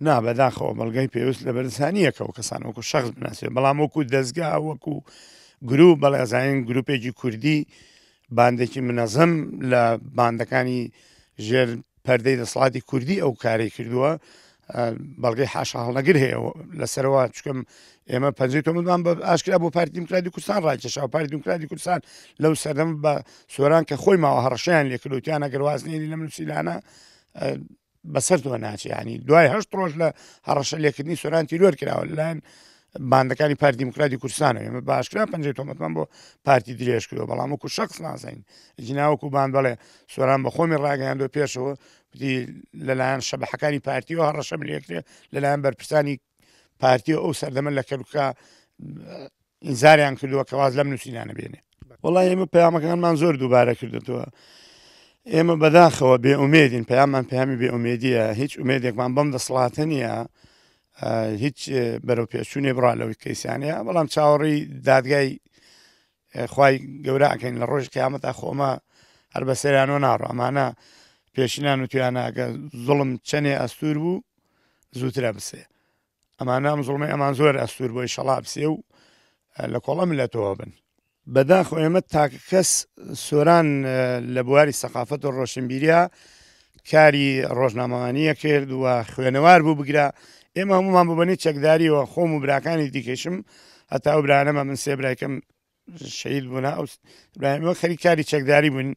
نا بەداخەوە بەڵگەی پێویست لە بەرزانیەکەەوە کەسان وەکو شخص بناسێت بەڵام وەکو دەستگا وەکو گروپ بەڵێزانین گروپێکی کوردی باندێکی منەزەم لە باندەکانی ژێر پەردەی دەسەڵاتی کوردی ئەو کارەی کردووە بەڵگەی حاشا هەڵنەگر هەیە لەسەرەوە چکەم ئێمە پەنجەی تۆمەمان بە ئاشکرا بۆ پارتی دیموکراتی کوردستان ڕاکێشا پارتی دیموکراتی کوردستان لەو سەردەم بە سۆران کە خۆی ماوە هەڕەشەیان لێکردوتیان ئەگەر وازنێنی لەم نووسیلانە بەسەرەوە ناچێ ینی دوای هەشت ڕۆژ لە هەڕەشە لێکردنی سۆران تیرۆر کراوە لەلایەن باندەکانی پارتی دیموکراتی کوردستانەوە ئێمە باشکرا پەنجەی تۆمەتمان بۆ پارتی درێژ کردەوە بەڵام وەکو شخص نازانین جناوەکو باند بڵێ سۆران بە خۆمی ڕاگەیاندۆ پێشەوە لەلایەن شەبەحەکانی پارتیەوە هەڕەشەم لێکرێ لەلایەن بەرپرسانی پارتیە ئەو سەردەمە لە کەلوکە ئینزاریان کردووە کەواز لەم نووسینانە بێنێ وەڵای ئێمە پەیامەکانمان زۆر دووبارە کردوتەوە ئێمە بەداخەوە بێئومێدین پەیاممان پەیامی بێئومێدیە هیچ ئومێدێکمان بەم دەسەڵاتە نییە هیچ بەرەو پێشچوونێ بڕا لەوەی کەیسانەیە بەڵام چاوەڕی دادگای خوای گەورەکەین لە ڕۆژ قیامەتا خۆمە هەر بەسەریانەوە ناڕۆ ئەمانە پێشینان وتیانەکە زوڵم چەنێ ئەستور بوو زووترە بسێ ئەمانە ئەم زوڵمەی ئەمان زۆر ئەستور بۆی شەڵا بسێ و لە کۆڵە ملەتەوە بن بەداخۆ ئێمە تاکە کەس سۆران لە بواری سەقافەت و ڕۆشنبیریە کاری ڕۆژنامەوانیە کرد و خوێنەوار بوو بگرە ئێمە هەمومان ببنی چەکداریەوە خۆم و براکانی دیکەشم هەتا ئەو برانەمە من سێ براکەم شەید بوونا ئەو براهیمەوە خەری کاری چەکداری بوون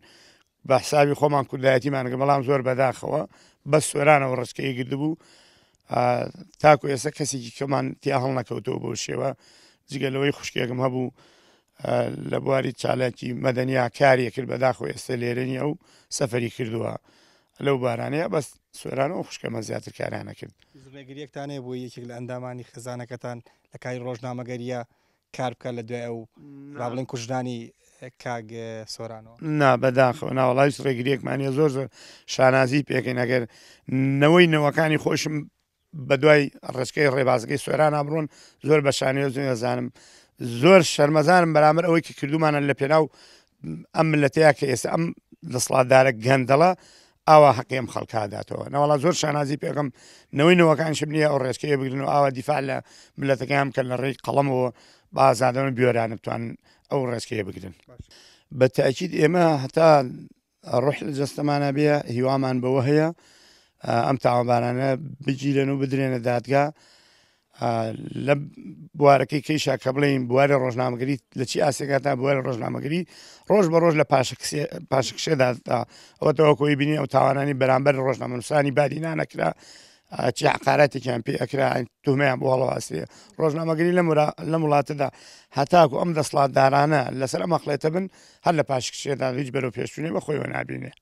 بە حسابی خۆمان کوردایەتیمانگە بەڵام زۆر بەداخەوە بەس سۆرانەوە ڕشکەی گردبوو تاکو ئێستا کەسێکی کەمان تیا هەڵ نەکەوتەوە بۆ شێوە جگەلەوەی خوشکێکم هەبوو لە بواری چالاکی مەدەنیا کاریە کرد بەداخۆ ئێستا لێرەنی ئەو سەفەری کردووە لەو بارانەیە بەس سۆرانەوە خوشکەمە زیاتر کاریانە کرد ڕێگریەکتانەیە بۆ یەکێک لە ئەندامانی خزانەکەتان لە کاری ڕۆژنامەگەریە کار بکە لە دوای ئەو ڕابڵین کوژدانی کاگ سۆرانەوە نا بەداخەوە ناوەڵای ڕێگریەکمانە زۆر زۆر شانازی پێکەین ئەگەر نەوەی نەوەکانی خۆشم بە دوای ڕێچکەی ڕێبازەکەی سۆران ئابڕۆن زۆر بە شانێ دەزانم زۆر شەرمەزانم بەرامبەر ئەوەی کە کردومانە لە پێناو ئەم ملەتەیە کە ئێستا ئەم دەسەڵاتدارە گەندەڵە ئاوا حەقیم خەڵکاداتەوە نەوەڵا زۆر شانازی پێکەم نەوەی نەوەکان شم نییە ئەو ڕێچکەیە بگرن و ئاوا دیفاع لە ملەتەکەیان کە لە ڕێی قەڵەمەوە بە ئازادەوە بیۆرانە بتوان ئەو ڕێچکەیە بگرن بە تاکید ئێمە هەتا ڕۆح لە جەستەمانە بێ هیوامان بەوە هەیە ئەم تاوەبارانە بگیرن و بدرێنە دادگا لە بوارەکەی کەیشا کە بڵین بواری ڕۆژنامەگەری لە چی ئاسێکاتا بواری ڕۆژنامەگەری ڕۆژ بە ڕۆژ لە پاشکشێدا ئەوە تەوەکۆی بینی ئەو تاوانانی بەرامبەر ڕۆژنامەنووسانی بادینا نەکرا چی عقاراتێکیان پێ ئەکرا تومەیان بۆ هەڵەواسێ ڕۆژنامەگەری لە وڵاتەدا هەتاکو ئەم دەسەڵاتدارانە لەسەر ئەمەقلێتە بن هەر لە پاشکشێدا هیچ بەرەو پێشچوونێ بە خۆیەوە نابینێ